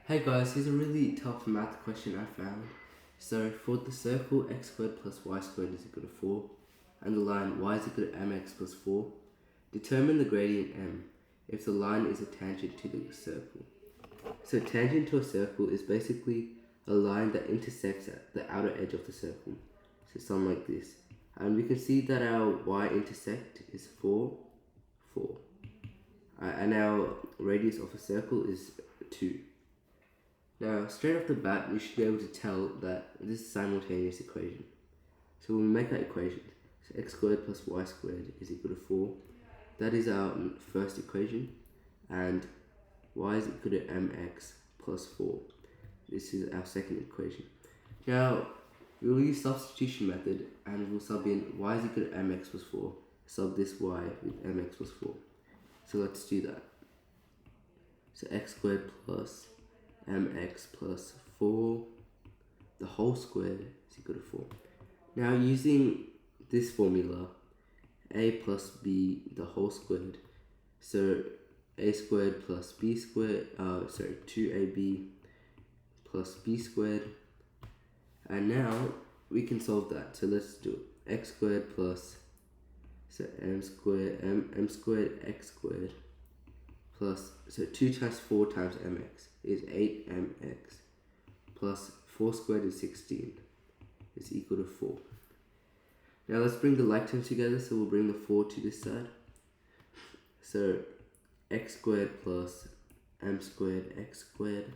Hey guys, here's a really tough math question I found. So for the circle x squared plus y squared is equal to 4 and the line y is equal to mx plus 4, determine the gradient m if the line is a tangent to the circle. So tangent to a circle is basically a line that intersects at the outer edge of the circle. So something like this. And we can see that our y-intercept is 4, 4. And our radius of a circle is 2. Now, straight off the bat, we should be able to tell that this is a simultaneous equation. So we'll make that equation. So x squared plus y squared is equal to 4. That is our first equation. And y is equal to mx plus 4. This is our second equation. Now, we will use substitution method and we'll sub in y is equal to mx plus 4. Sub this y with mx plus 4. So let's do that. So x squared plus mx plus 4 the whole squared is equal to 4. Now using this formula, a plus b the whole squared, so a squared plus b squared, 2ab plus b squared, and now we can solve that. So let's do it. X squared plus, so m squared x squared plus, so 2 times 4 times mx is 8mx plus 4 squared is 16 is equal to 4. Now let's bring the like terms together, so we'll bring the 4 to this side. So x squared plus m squared x squared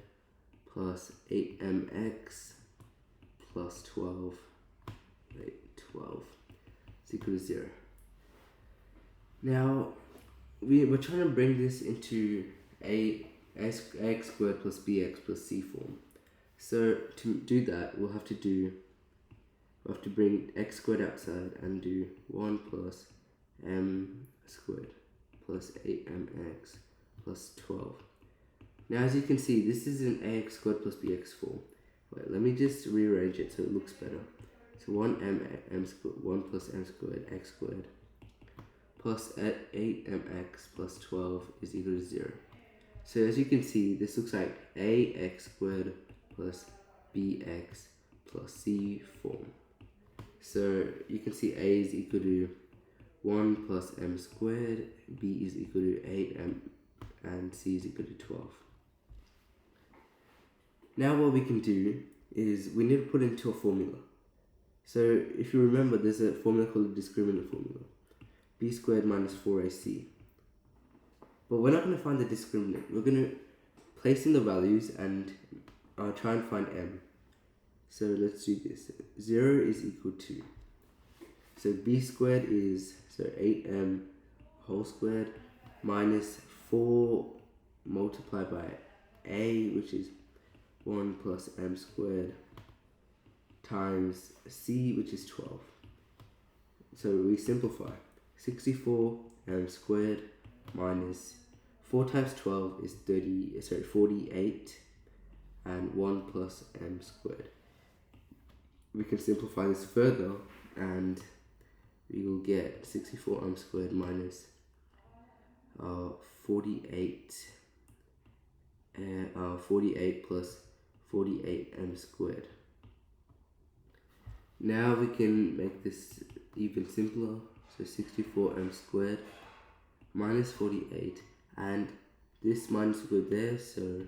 plus 8mx plus 12 is equal to 0. Now we're trying to bring this into ax squared plus bx plus c form. So to do that, we'll have to bring x squared outside and do 1 plus m squared plus 8mx plus 12. Now as you can see, this is an ax squared plus bx form. Wait, let me just rearrange it so it looks better. So 1 plus m squared x squared plus 8mx plus 12 is equal to 0. So as you can see, this looks like ax squared plus bx plus c form. So you can see a is equal to 1 plus m squared, b is equal to 8m, and c is equal to 12. Now what we can do is we need to put into a formula. So if you remember, there's a formula called the discriminant formula. B squared minus 4ac. But we're not going to find the discriminant. We're going to place in the values and try and find m. So let's do this. 0 is equal to, so b squared is, so 8m whole squared minus 4 multiplied by a, which is 1 plus m squared, times c, which is 12. So we simplify. 64 m squared minus 4 times 12 is 48, and 1 plus m squared. We can simplify this further and we will get 64 m squared minus 48 plus 48 m squared. Now we can make this even simpler. So 64 m squared minus 48, and this minus will go there, so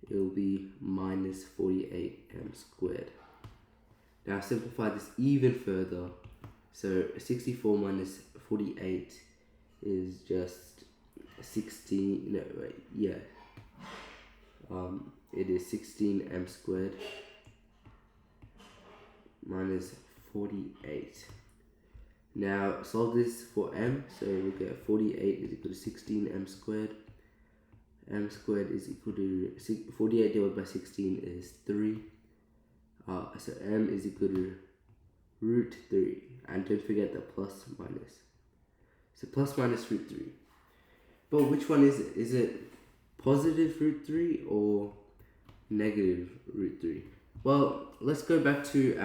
it will be minus 48 m squared. Now simplify this even further. So 64 minus 48 is just 16. No, wait, yeah. It is 16 m squared minus 48. Now solve this for m, so we'll get 48 is equal to 16 m squared. M squared is equal to 48 divided by 16 is 3. So m is equal to root 3. And don't forget the plus minus. So plus minus root 3. But which one is it? Is it positive root 3 or negative root 3? Well, let's go back to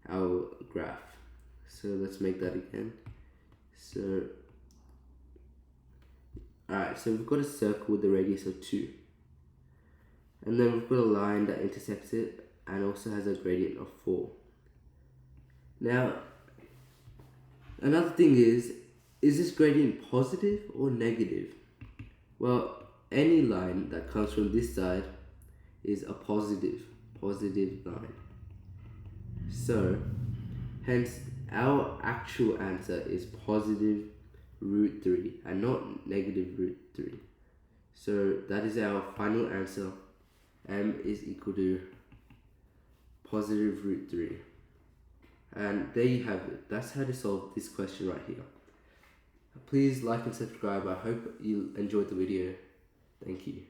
our graph. So let's make that again. So, alright, so we've got a circle with a radius of 2. And then we've got a line that intersects it and also has a gradient of 4. Now, another thing is this gradient positive or negative? Well, any line that comes from this side is a positive line. So, hence, our actual answer is positive root 3 and not negative root 3. So, that is our final answer. M is equal to positive root 3. And there you have it. That's how to solve this question right here. Please like and subscribe. I hope you enjoyed the video. Thank you.